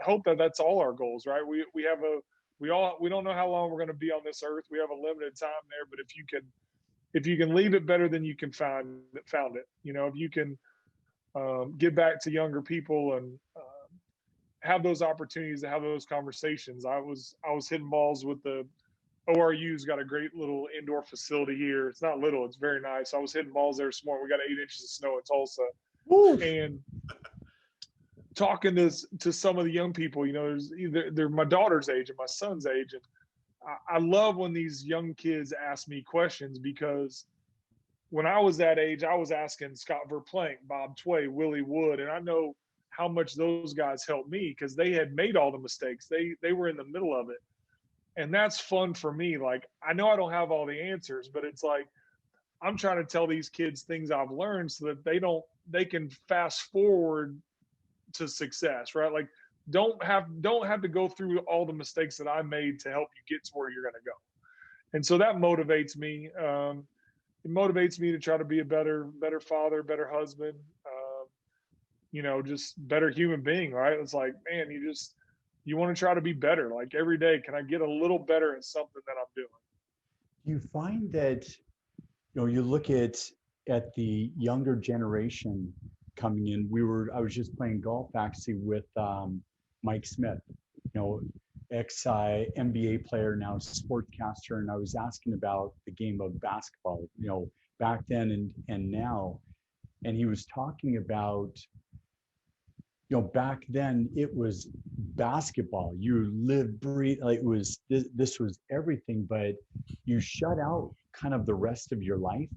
hope that that's all our goals, right? We don't know how long we're going to be on this earth. We have a limited time there, but if you can leave it better than you can found it, if you can get back to younger people and have those opportunities to have those conversations. I was hitting balls with the ORU's got a great little indoor facility here. It's not little, it's very nice. I was hitting balls there this morning. We got 8 inches of snow in Tulsa. Woo. And talking to some of the young people, they're my daughter's age and my son's age. And I love when these young kids ask me questions, because when I was that age, I was asking Scott Verplank, Bob Tway, Willie Wood, and I know how much those guys helped me because they had made all the mistakes. They were in the middle of it. And that's fun for me. Like, I know I don't have all the answers, but it's like, I'm trying to tell these kids things I've learned so that they can fast forward to success, right? Like, don't have to go through all the mistakes that I made to help you get to where you're going to go. And so that motivates me. It motivates me to try to be a better father, better you know, just better human being, right? It's like, man, you want to try to be better. Like every day, can I get a little better at something that I'm doing? You find that, you look at the younger generation coming in. I was just playing golf actually with Mike Smith, ex NBA player, now sportscaster, and I was asking about the game of basketball, back then and now, and he was talking about, back then it was basketball. You lived, breathe, like this was everything, but you shut out kind of the rest of your life,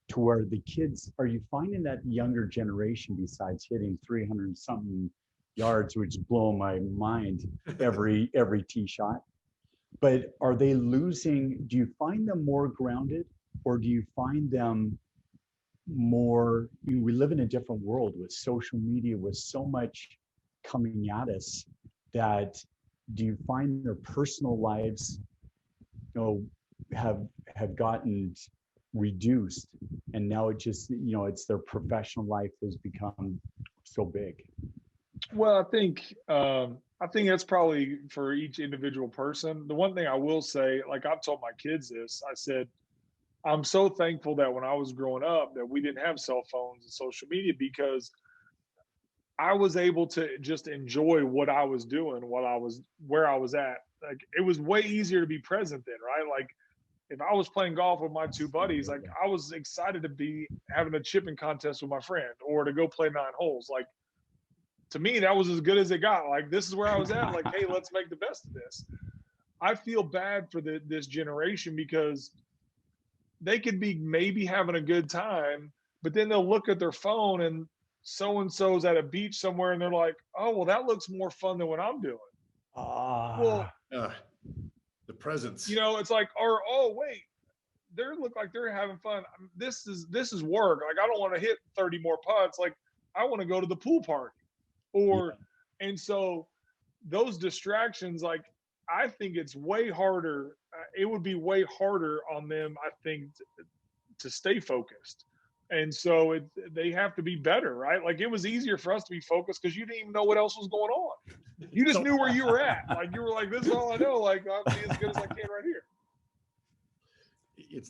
to where the kids, are you finding that younger generation, besides hitting 300 something yards, which blow my mind every tee shot, but are they losing? Do you find them more grounded, or do you find them more, we live in a different world with social media, with so much coming at us, that do you find their personal lives, have gotten reduced, and now it just, it's their professional life has become so big? Well, I think that's probably for each individual person. The one thing I will say, like I've told my kids this, I said, I'm so thankful that when I was growing up that we didn't have cell phones and social media, because I was able to just enjoy what I was doing while I was where I was at. Like it was way easier to be present then, right? Like if I was playing golf with my two buddies, like I was excited to be having a chipping contest with my friend, or to go play 9 holes. Like to me, that was as good as it got. Like this is where I was at. Like, hey, let's make the best of this. I feel bad for this generation, because they could be maybe having a good time, but then they'll look at their phone and so-and-so's at a beach somewhere, and they're like, oh, well, that looks more fun than what I'm doing. Well, the presence. It's like, or oh wait, they look like they're having fun. This is work. Like I don't want to hit 30 more putts. Like I want to go to the pool party, or and so those distractions. Like I think it's way harder. It would be way harder on them, I think, to stay focused. And so they have to be better, right? Like it was easier for us to be focused because you didn't even know what else was going on. You just knew where you were at. Like you were like, this is all I know. Like I'll be as good as I can right here.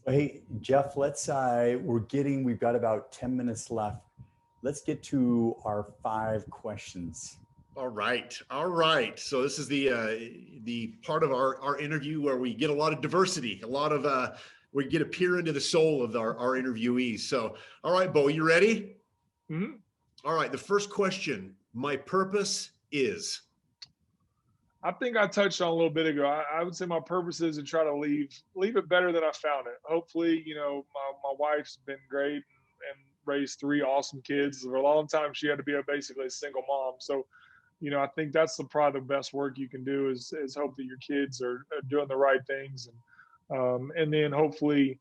Hey, Jeff, we've got about 10 minutes left. Let's get to our 5 questions. All right. So this is the part of our interview where we get a lot of diversity, we get a peer into the soul of our interviewees. So, all right, Bo, you ready? Mm-hmm. All right. The first question, my purpose is? I think I touched on a little bit ago. I would say my purpose is to try to leave it better than I found it. Hopefully, my wife's been great and raised 3 awesome kids. For a long time, she had to be basically a single mom. So, I think that's probably the best work you can do is hope that your kids are doing the right things. And then hopefully,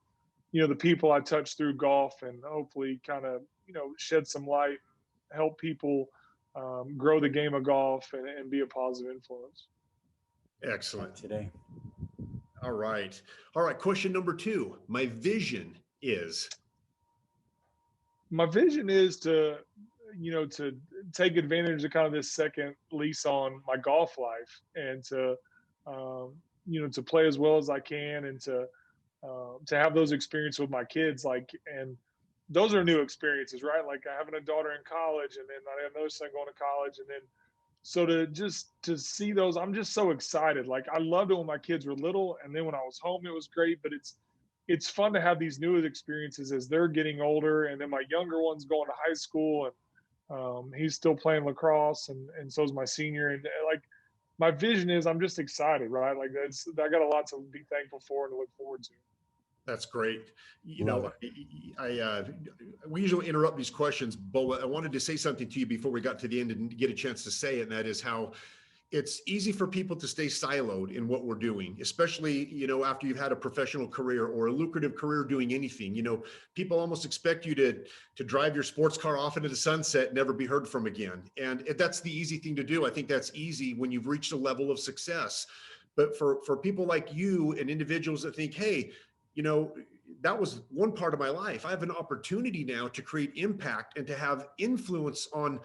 the people I touch through golf, and hopefully kind of, shed some light, help people grow the game of golf and be a positive influence. Excellent. Today. All right. Question number 2, my vision is? My vision is to take advantage of kind of this second lease on my golf life, and to play as well as I can, and to have those experiences with my kids. Like, and those are new experiences, right? Like having a daughter in college, and then I have another son going to college. And then, so to see those, I'm just so excited. Like I loved it when my kids were little. And then when I was home, it was great, but it's fun to have these new experiences as they're getting older. And then my younger one's going to high school, and he's still playing lacrosse, and so is my senior. And like, my vision is, I'm just excited, right? Like I got a lot to be thankful for and to look forward to. That's great. We usually interrupt these questions, but I wanted to say something to you before we got to the end and get a chance to say it. And that is how it's easy for people to stay siloed in what we're doing, especially, after you've had a professional career or a lucrative career doing anything. People almost expect you to drive your sports car off into the sunset and never be heard from again. And that's the easy thing to do. I think that's easy when you've reached a level of success. But for people like you and individuals that think, hey, that was one part of my life. I have an opportunity now to create impact and to have influence on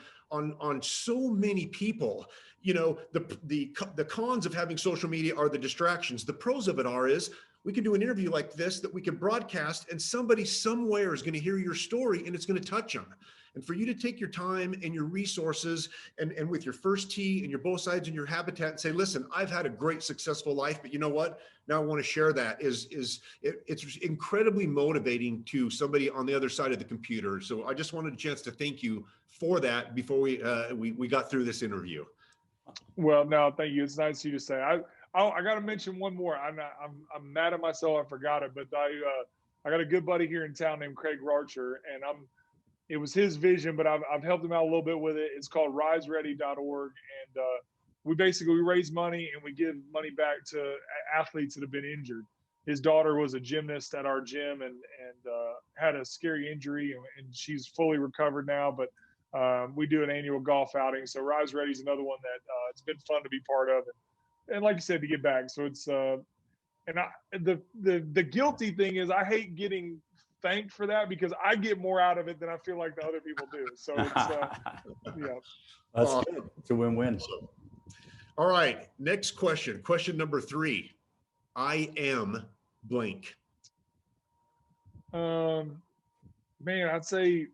so many people. You know, the cons of having social media are the distractions. The pros of it is we can do an interview like this that we can broadcast, and somebody somewhere is going to hear your story and it's going to touch them. And for you to take your time and your resources and with your first tee and your both sides and your habitat and say, listen, I've had a great successful life, but you know what? Now I want to share that it's incredibly motivating to somebody on the other side of the computer. So I just wanted a chance to thank you for that before we got through this interview. Well, no, thank you. It's nice of you to say. I got to mention one more. I'm mad at myself. I forgot it, but I got a good buddy here in town named Craig Rarcher, and it was his vision, but I've helped him out a little bit with it. It's called riseready.org. And we raise money and we give money back to athletes that have been injured. His daughter was a gymnast at our gym and had a scary injury, and she's fully recovered now. But we do an annual golf outing. So Rise Ready is another one that it's been fun to be part of. And like you said, to get back. So it's the guilty thing is I hate getting thanked for that because I get more out of it than I feel like the other people do. So it's yeah. That's good. It's a win-win. All right. Next question. Question number 3. I am blank. Man, I'd say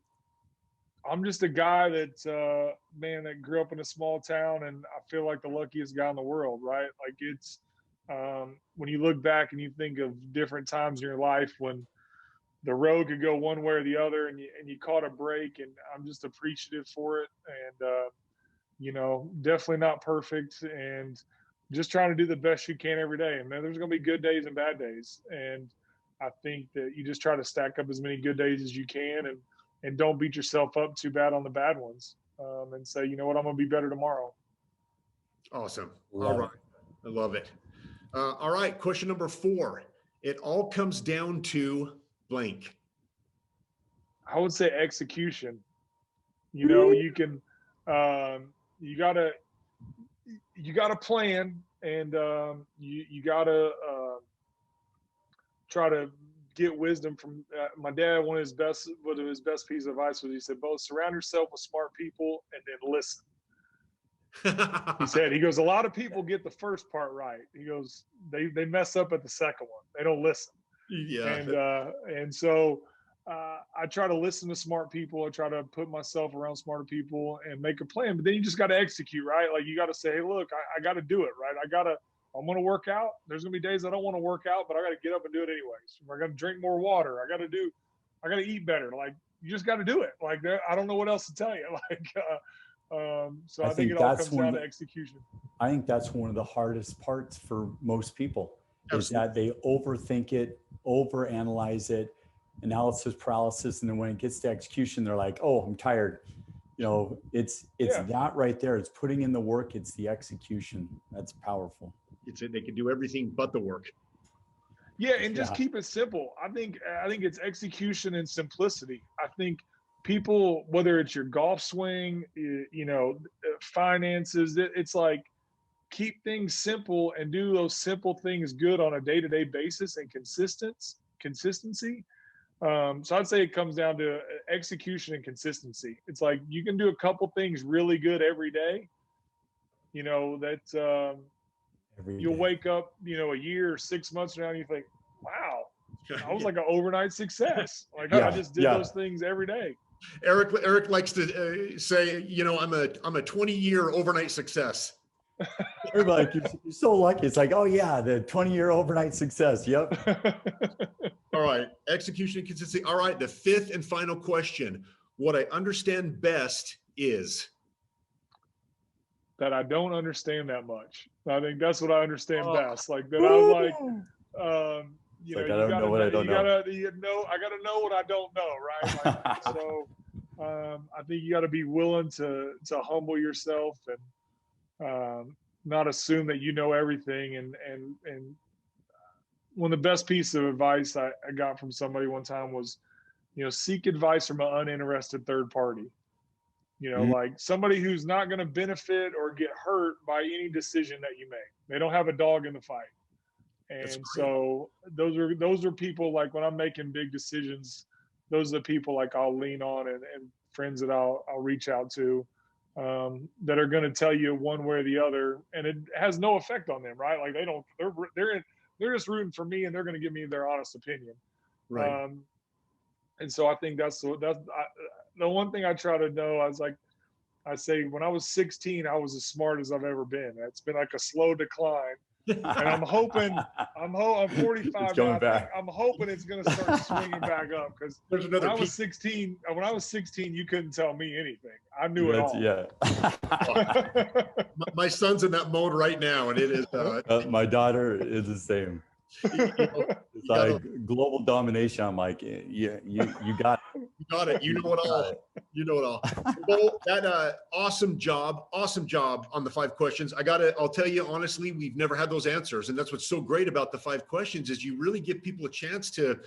I'm just a guy that that grew up in a small town, and I feel like the luckiest guy in the world, right? Like it's when you look back and you think of different times in your life when the road could go one way or the other, and you caught a break, and I'm just appreciative for it. And definitely not perfect, and just trying to do the best you can every day. And man, there's going to be good days and bad days, and I think that you just try to stack up as many good days as you can, and don't beat yourself up too bad on the bad ones, and say, you know what, I'm going to be better tomorrow. Awesome. All right. I love it. All right. Question number 4. It all comes down to blank. I would say execution. You can, you gotta plan, and you gotta try to get wisdom from my dad. One of his best piece of advice was, he said, both surround yourself with smart people and then listen. He goes, a lot of people get the first part right. He goes, they mess up at the second one. They don't listen. Yeah. And so I try to listen to smart people. I try to put myself around smarter people and make a plan. But then you just got to execute, right? Like you got to say, hey, look, I got to do it, right? I'm going to work out. There's going to be days I don't want to work out, but I got to get up and do it anyways. I got to drink more water. I got to eat better. Like you just got to do it. Like I don't know what else to tell you. So I think it all comes down to execution. I think that's one of the hardest parts for most people. Absolutely. Is that they overthink it, overanalyze it, analysis paralysis, and then when it gets to execution, they're like, "Oh, I'm tired." It's that right there. It's putting in the work. It's the execution. That's powerful. They can do everything but the work. Yeah, and just keep it simple. I think it's execution and simplicity. I think people, whether it's your golf swing, finances, it's like keep things simple and do those simple things good on a day-to-day basis and consistency. So I'd say it comes down to execution and consistency. It's like you can do a couple things really good every day. You'll wake up, a year or 6 months from now and you think, wow, I was like an overnight success. Like I just did those things every day. Eric likes to say, I'm a 20-year overnight success. Like, you're so lucky. It's like, oh yeah, the 20-year overnight success. Yep. All right. Execution and consistency. All right. The 5th and final question. What I understand best is that I don't understand that much. I think that's what I understand best. Like that I'm like, I gotta know what I don't know. I gotta know what I don't know, right? Like, so I think you got to be willing to humble yourself and not assume that you know everything. And one of the best pieces of advice I got from somebody one time was, seek advice from an uninterested third party. Like somebody who's not going to benefit or get hurt by any decision that you make. They don't have a dog in the fight. And so those are people, like when I'm making big decisions, those are the people like I'll lean on, and friends that I'll reach out to, that are going to tell you one way or the other, and it has no effect on them, right? Like they're just rooting for me, and they're going to give me their honest opinion. Right. And so I think that's the one thing I try to know. I say when I was 16, I was as smart as I've ever been. It's been like a slow decline. And I'm hoping, I'm 45 It's now. going back. I'm hoping it's going to start swinging back up, because There's another when I was 16, you couldn't tell me anything. I knew it all. Yeah. My son's in that mode right now, and it is. My daughter is the same. It's like global domination. I'm like, yeah, you got it. You got it. You know it all. You know it all. Well, that awesome job on the 5 questions. I'll tell you honestly, we've never had those answers, and that's what's so great about the 5 questions is you really give people a chance to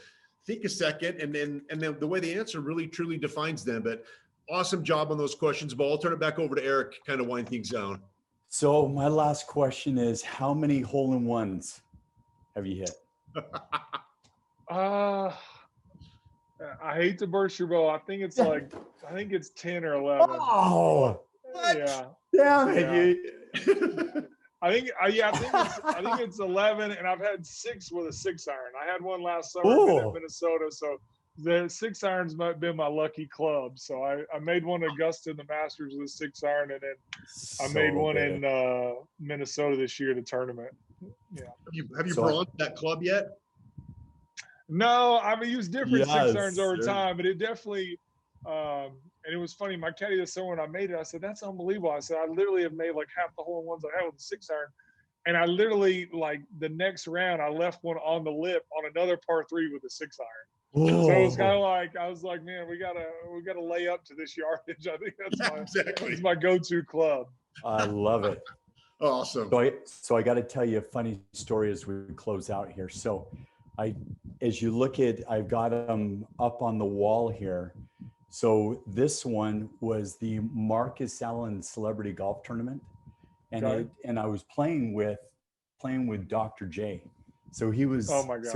think a second, and then the way they answer really truly defines them. But awesome job on those questions, Bo. I'll turn it back over to Eric, kind of wind things down. So my last question is, how many hole-in-ones have you hit? I hate to burst your bubble. I think it's 10 or 11. Oh, yeah. Damn it! Yeah. I think it's 11, and I've had 6 with a 6-iron. I had one last summer in Minnesota, so the 6-irons might have been my lucky club. So I made one at Augusta in the Masters with a 6-iron, and then I made one in Minnesota this year at a tournament. Yeah. Have you bronzed that club yet? No, I've used different 6-irons over time, but it definitely. And it was funny. My caddy this summer when I made it, I said, "That's unbelievable." I said, "I literally have made like half the hole-in-ones I had with a 6-iron," and I literally, like, the next round I left one on the lip on another par 3 with a 6-iron. So it was kind of like, I was like, man, we gotta lay up to this yardage. I think that's my go-to club. I love it. Awesome. So I got to tell you a funny story as we close out here. So as you look at, I've got them up on the wall here. So this one was the Marcus Allen Celebrity Golf Tournament, and and I was playing with Dr. J. So he was. Oh my gosh.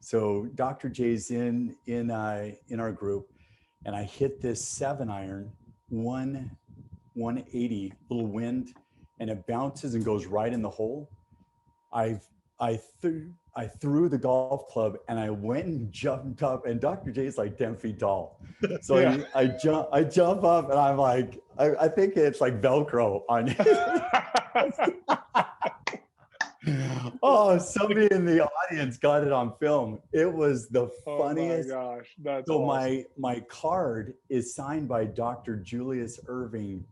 So Dr. J's in our group, and I hit this 7-iron 180, little wind, and it bounces and goes right in the hole. I threw the golf club, and I went and jumped up, and Dr. J is like 10 feet tall. So yeah. I jump up, and I'm like, I think it's like Velcro on you. Oh, somebody in the audience got it on film. It was the funniest. Oh my gosh, that's so awesome. My card is signed by Dr. Julius Irving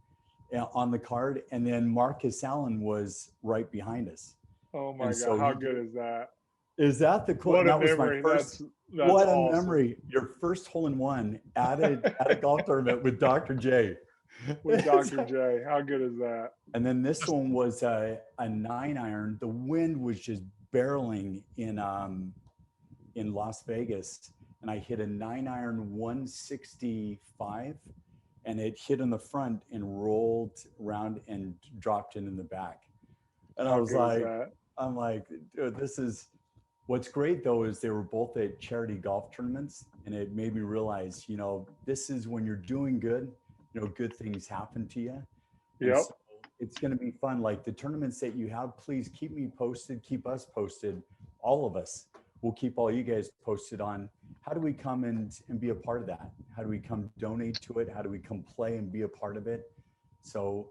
on the card, and then Marcus Allen was right behind us. Oh my God, how good is that? Is that the cool? What that a memory. Was my first, that's what awesome. A memory. Your first hole-in-one at a golf tournament with Dr. J. With Dr. J. How good is that? And then this one was a 9-iron. The wind was just barreling in Las Vegas, and I hit a 9-iron 165, and it hit in the front and rolled around and dropped in the back. And I was like, I'm like, dude, this is. What's great though is they were both at charity golf tournaments, and it made me realize, this is when you're doing good. Good things happen to you. Yep. So it's going to be fun. Like the tournaments that you have, please keep me posted, keep us posted. All of us will keep all you guys posted on how do we come and be a part of that? How do we come donate to it? How do we come play and be a part of it? So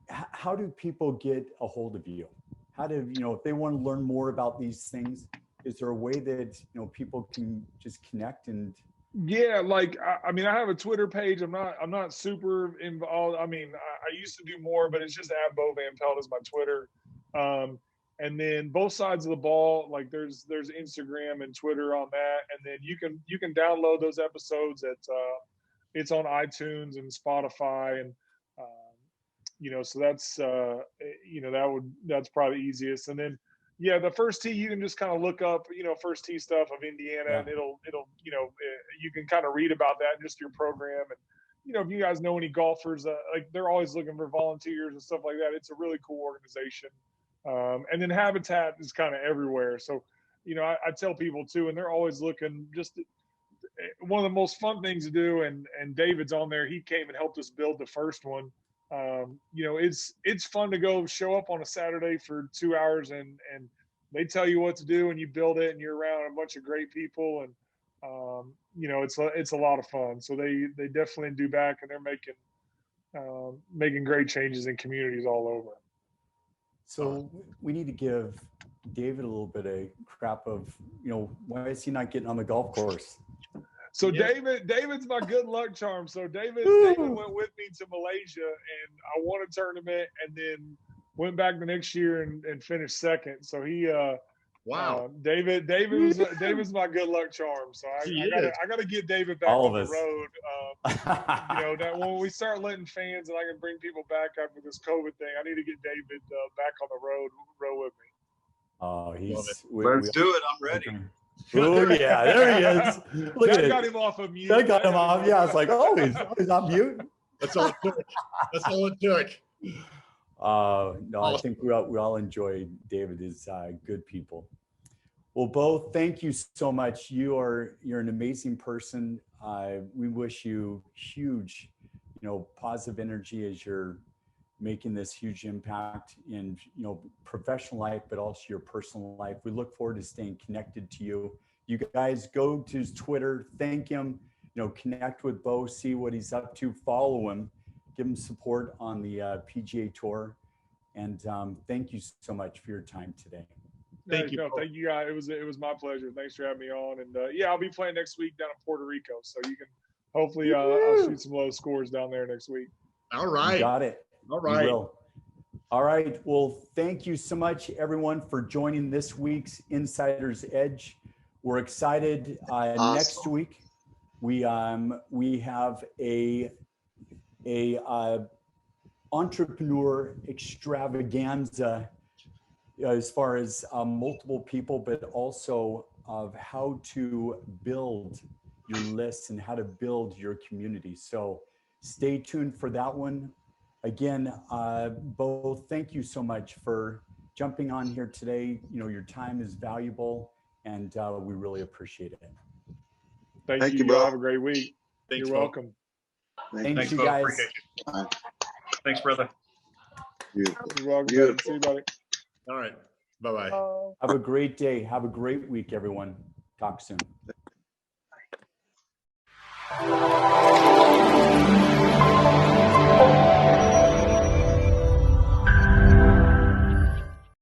how do people get a hold of you? How do, if they want to learn more about these things, is there a way that, people can just connect and Yeah, like I mean, I have a Twitter page. I'm not super involved. I mean, I used to do more, but it's just @BoVanPelt is my Twitter. And then both sides of the ball, like there's Instagram and Twitter on that, and then you can download those episodes it's on iTunes and Spotify, and so that's that's probably the easiest. And then yeah, the First Tee, you can just kind of look up, First Tee stuff of Indiana, and it'll you can kind of read about that in just your program. And, if you guys know any golfers, like they're always looking for volunteers and stuff like that. It's a really cool organization. And then habitat is kind of everywhere. So, you know, I tell people too, and they're always looking. Just one of the most fun things to do, and David's on there. He came and helped us build the first one. You know, it's fun to go show up on a Saturday for 2 hours and they tell you what to do and you build it and you're around a bunch of great people and you know, it's a lot of fun. So they definitely do back, and they're making great changes in communities all over. So we need to give David a little bit of crap of, you know, why is he not getting on the golf course? So Yeah. David's my good luck charm. So David went with me to Malaysia, and I won a tournament, and then went back the next year and finished second. So he Wow. David's my good luck charm. So I gotta get David back All on of the us. road. You know, that when we start letting fans and I can bring people back after this COVID thing, I need to get David back on the road with me. Oh, Let's do it. I'm ready. Oh yeah, there he is. Look That at got it. him off of mute. That got him off. Yeah, it's like, oh, he's on mute. That's all it took. That's all it took. No, I think we all enjoy David is good people. Well, Bo, thank you so much. You're an amazing person. We wish you huge, you know, positive energy as you're making this huge impact in, you know, professional life, but also your personal life. We look forward to staying connected to you. You guys go to his Twitter, thank him, you know, connect with Bo, see what he's up to, follow him, give him support on the PGA Tour. And thank you so much for your time today. Thank you. No, thank you guys. It was my pleasure. Thanks for having me on. And yeah, I'll be playing next week down in Puerto Rico. So you can hopefully I'll shoot some low scores down there next week. All right. You got it. All right. We will. All right. Well, thank you so much, everyone, for joining this week's Insider's Edge. We're excited. Awesome. Next week, we have a entrepreneur extravaganza as far as multiple people, but also of how to build your lists and how to build your community. So stay tuned for that one. Again, Bo, thank you so much for jumping on here today. You know, your time is valuable, and we really appreciate it. Thank you, you, bro. Have a great week. Thanks, You're Bo. welcome. Thanks, you Bo. guys. Appreciate you. All right. Thanks, brother. Beautiful. You're welcome. Beautiful. See you, buddy. All right. Bye-bye. Have a great day. Have a great week, everyone. Talk soon.